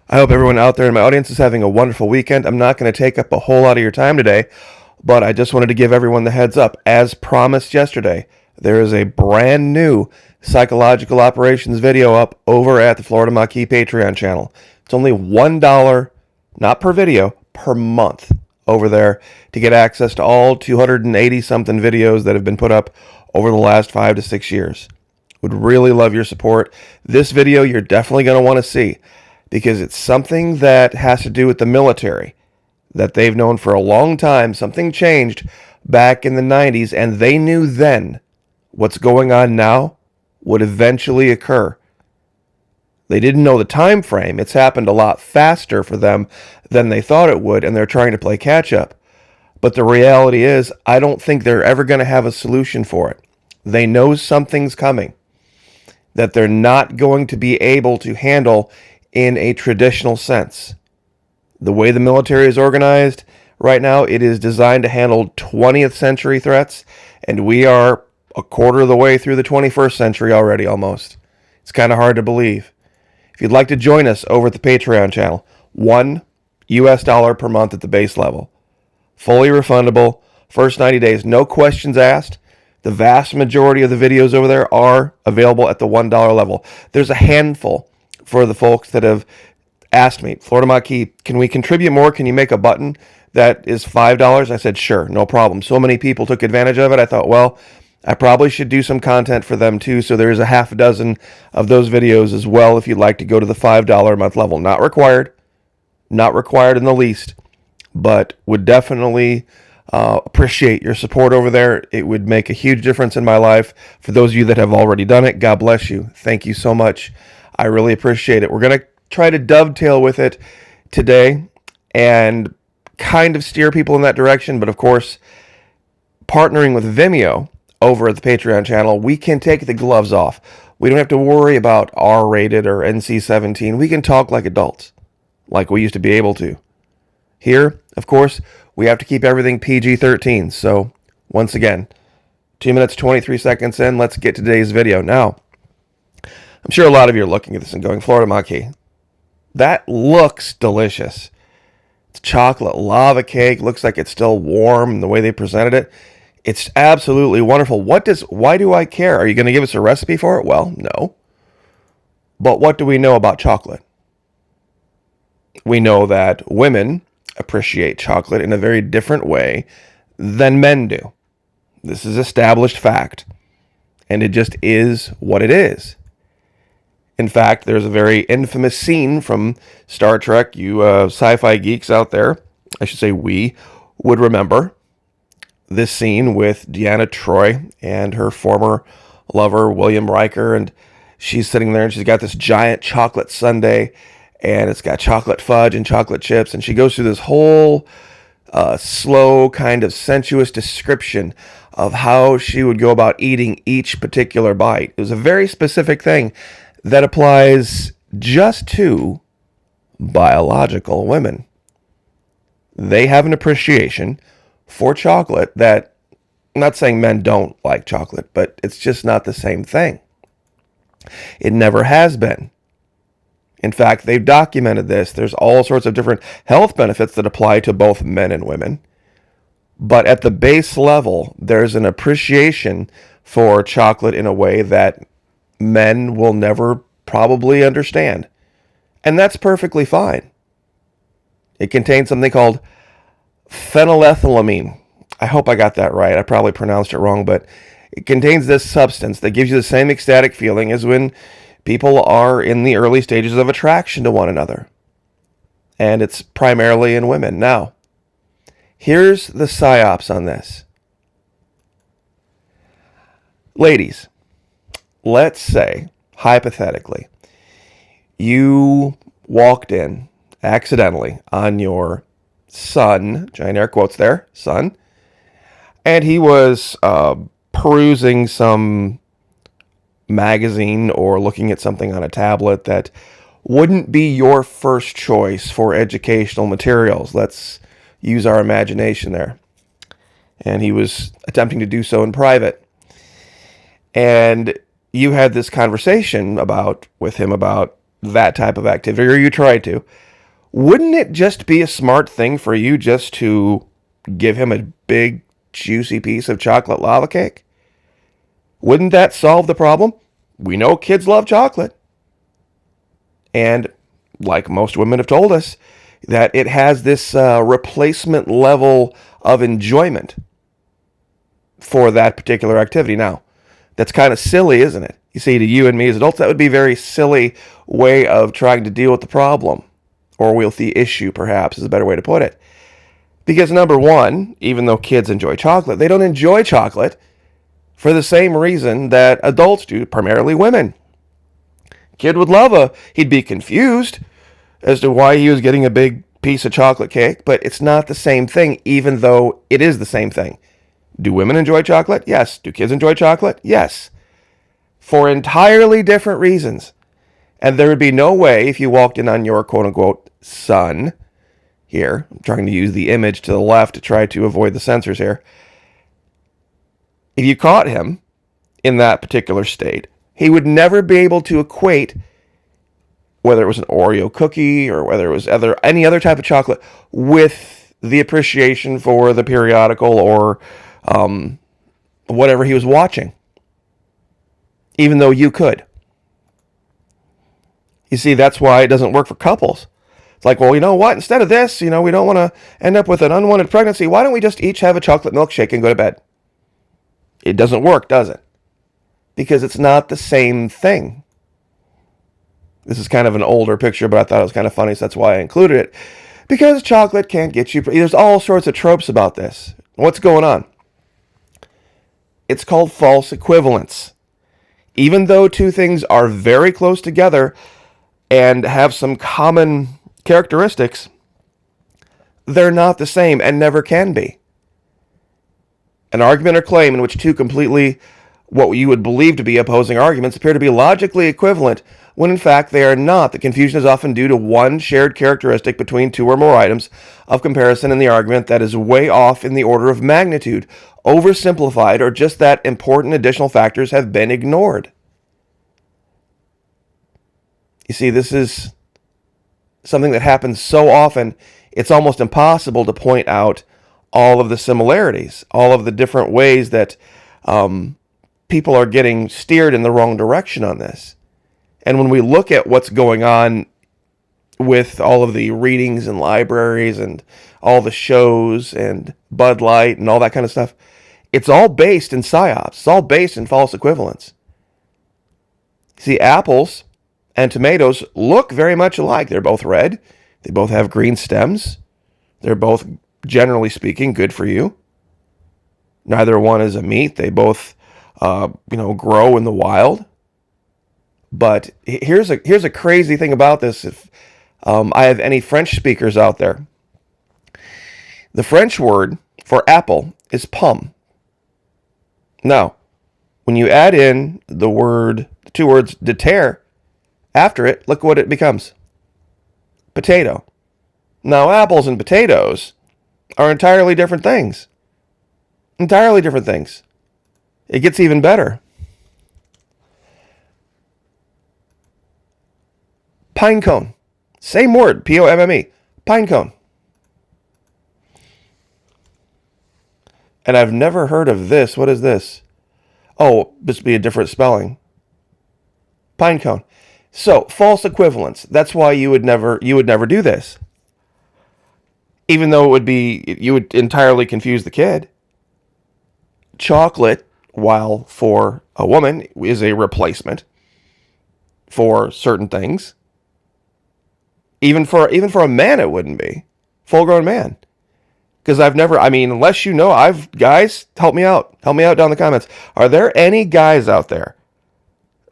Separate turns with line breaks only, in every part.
I hope everyone out there in my audience is having a wonderful weekend. I'm not going to take up a whole lot of your time today, but I just wanted to give everyone the heads up. As promised yesterday, there is a brand new psychological operations video up over at the Florida Maquis Patreon channel. It's only $1, not per video, per month over there to get access to all 280 something videos that have been put up over the last 5 to 6 years. Would really love your support. This video you're definitely going to want to see because it's something that has to do with the military that they've known for a long time. Something changed back in the 90s, and they knew then what's going on now would eventually occur. They didn't know the time frame. It's happened a lot faster for them than they thought it would, and they're trying to play catch up. But the reality is, I don't think they're ever going to have a solution for it. They know something's coming that they're not going to be able to handle in a traditional sense. The way the military is organized right now, it is designed to handle 20th century threats, and we are a quarter of the way through the 21st century already almost. It's kind of hard to believe. If you'd like to join us over at the Patreon channel, $1 per month at the base level. Fully refundable, first 90 days, no questions asked. The vast majority of the videos over there are available at the $1 level. There's a handful for the folks that have asked me, Florida Maquis, can we contribute more? Can you make a button that is $5? I said, sure, no problem. So many people took advantage of it. I thought, well, I probably should do some content for them too. So there's a half a dozen of those videos as well if you'd like to go to the $5 a month level. Not required in the least, but would definitely appreciate your support over there. It would make a huge difference in my life. For those of you that have already done it, God bless you. Thank you so much. I really appreciate it. We're going to try to dovetail with it today and kind of steer people in that direction. But of course, partnering with Vimeo over at the Patreon channel, we can take the gloves off. We don't have to worry about R-rated or NC-17. We can talk like adults, like we used to be able to. Here, of course, we have to keep everything PG-13. So, once again, 2 minutes, 23 seconds in, let's get to today's video. Now, I'm sure a lot of you are looking at this and going, Florida Maquis, that looks delicious. It's chocolate lava cake. Looks like it's still warm in the way they presented it. It's absolutely wonderful. Why do I care? Are you going to give us a recipe for it? Well, no. But what do we know about chocolate? We know that women appreciate chocolate in a very different way than men do. This is established fact. And it just is what it is. In fact, there's a very infamous scene from Star Trek. You sci-fi geeks out there, I should say we, would remember this scene with Deanna Troi and her former lover, William Riker. And she's sitting there and she's got this giant chocolate sundae. And it's got chocolate fudge and chocolate chips. And she goes through this whole slow, kind of sensuous description of how she would go about eating each particular bite. It was a very specific thing that applies just to biological women. They have an appreciation for chocolate that, I'm not saying men don't like chocolate, but it's just not the same thing. It never has been. In fact, they've documented this. There's all sorts of different health benefits that apply to both men and women. But at the base level, there's an appreciation for chocolate in a way that men will never probably understand. And that's perfectly fine. It contains something called phenylethylamine. I hope I got that right. I probably pronounced it wrong, but it contains this substance that gives you the same ecstatic feeling as when people are in the early stages of attraction to one another. And it's primarily in women. Now, here's the psyops on this. Ladies, let's say, hypothetically, you walked in accidentally on your son, giant air quotes there, son, and he was perusing some magazine or looking at something on a tablet that wouldn't be your first choice for educational materials. Let's use our imagination there. And he was attempting to do so in private. And you had this conversation with him about that type of activity, or you try to, wouldn't it just be a smart thing for you just to give him a big, juicy piece of chocolate lava cake? Wouldn't that solve the problem? We know kids love chocolate. And like most women have told us, that it has this replacement level of enjoyment for that particular activity. Now, that's kind of silly, isn't it? You see, to you and me as adults, that would be a very silly way of trying to deal with the problem, or with the issue, perhaps, is a better way to put it. Because number one, even though kids enjoy chocolate, they don't enjoy chocolate for the same reason that adults do, primarily women. Kid would he'd be confused as to why he was getting a big piece of chocolate cake, but it's not the same thing, even though it is the same thing. Do women enjoy chocolate? Yes. Do kids enjoy chocolate? Yes. For entirely different reasons. And there would be no way, if you walked in on your quote-unquote son, here, I'm trying to use the image to the left to try to avoid the censors here. If you caught him in that particular state, he would never be able to equate whether it was an Oreo cookie or whether it was any other type of chocolate with the appreciation for the periodical or whatever he was watching, even though you could. You see, that's why it doesn't work for couples. It's like, well, you know what? Instead of this, we don't want to end up with an unwanted pregnancy. Why don't we just each have a chocolate milkshake and go to bed? It doesn't work, does it? Because it's not the same thing. This is kind of an older picture, but I thought it was kind of funny, so that's why I included it. Because chocolate can't get you... There's all sorts of tropes about this. What's going on? It's called false equivalence. Even though two things are very close together and have some common characteristics, they're not the same and never can be. An argument or claim in which two completely what you would believe to be opposing arguments appear to be logically equivalent when in fact they are not. The confusion is often due to one shared characteristic between two or more items of comparison in the argument that is way off in the order of magnitude, oversimplified, or just that important additional factors have been ignored. You see, this is something that happens so often, it's almost impossible to point out all of the similarities, all of the different ways that people are getting steered in the wrong direction on this. And when we look at what's going on with all of the readings and libraries and all the shows and Bud Light and all that kind of stuff, it's all based in psyops. It's all based in false equivalence. See, apples and tomatoes look very much alike. They're both red. They both have green stems. They're both, generally speaking, good for you. Neither one is a meat. They both, grow in the wild. But here's a crazy thing about this. If I have any French speakers out there, the French word for apple is pomme. Now, when you add in the two words de terre after it, look what it becomes. Potato. Now, apples and potatoes are entirely different things. Entirely different things. It gets even better. Pine cone. Same word, P-O-M-M-E. Pine cone. And I've never heard of this. What is this? Oh, this would be a different spelling. Pine cone. So, false equivalence. That's why you would never do this. Even though you would entirely confuse the kid. Chocolate, while for a woman is a replacement for certain things, even for a man it wouldn't be. Full-grown man. Because unless guys, help me out. Help me out down in the comments. Are there any guys out there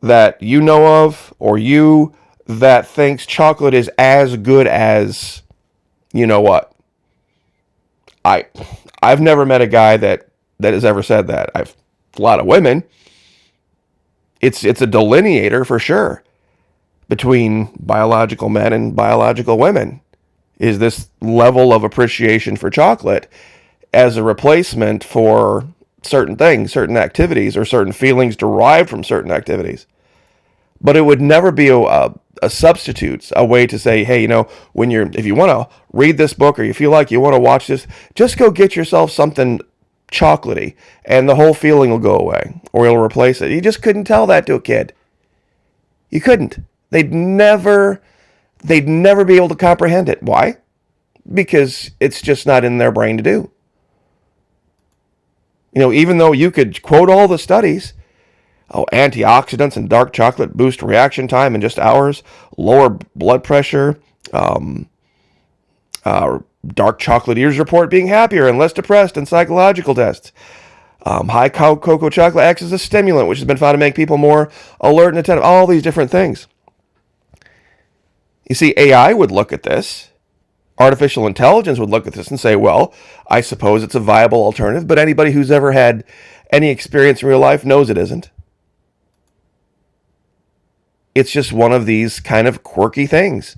that you know of, or you, that thinks chocolate is as good as, you know what? I've never met a guy that has ever said that. A lot of women. It's a delineator for sure between biological men and biological women, is this level of appreciation for chocolate as a replacement for certain things, certain activities, or certain feelings derived from certain activities. But it would never be a substitute, a way to say, hey, if you want to read this book or you feel like you want to watch this, just go get yourself something chocolatey and the whole feeling will go away or it'll replace it. You just couldn't tell that to a kid. You couldn't. They'd never be able to comprehend it. Why? Because it's just not in their brain to do. Even though you could quote all the studies, antioxidants in dark chocolate boost reaction time in just hours, lower blood pressure, dark chocolate ears report being happier and less depressed in psychological tests. High cocoa chocolate acts as a stimulant, which has been found to make people more alert and attentive. All these different things. You see, AI would look at this. Artificial intelligence would look at this and say, well, I suppose it's a viable alternative, but anybody who's ever had any experience in real life knows it isn't. It's just one of these kind of quirky things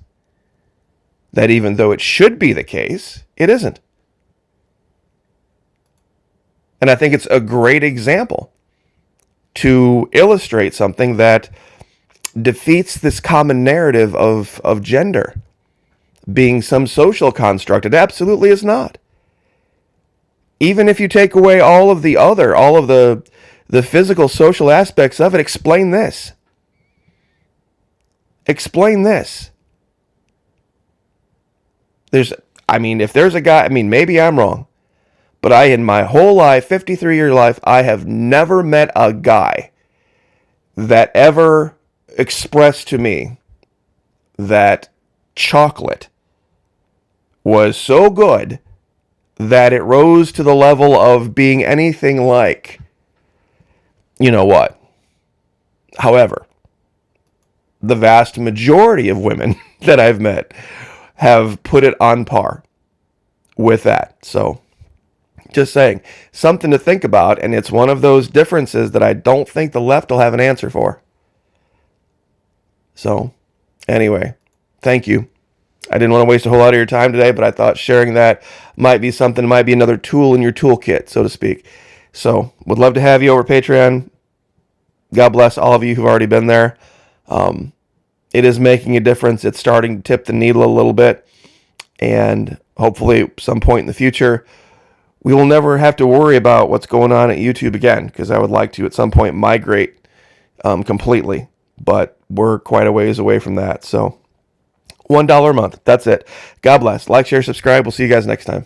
that even though it should be the case, it isn't. And I think it's a great example to illustrate something that defeats this common narrative of gender being some social construct. It absolutely is not. Even if you take away all of the physical, social aspects of it, explain this. Explain this. If there's a guy, maybe I'm wrong, but in my whole life, 53-year life, I have never met a guy that ever expressed to me that chocolate was so good that it rose to the level of being anything like, what. However, the vast majority of women that I've met have put it on par with that. So, just saying, something to think about, and it's one of those differences that I don't think the left will have an answer for. So, anyway, thank you. I didn't want to waste a whole lot of your time today, but I thought sharing that might be another tool in your toolkit, so to speak. So, would love to have you over Patreon. God bless all of you who've already been there. It is making a difference. It's starting to tip the needle a little bit. And hopefully at some point in the future, we will never have to worry about what's going on at YouTube again, because I would like to at some point migrate completely. But we're quite a ways away from that. So $1 a month. That's it. God bless. Like, share, subscribe. We'll see you guys next time.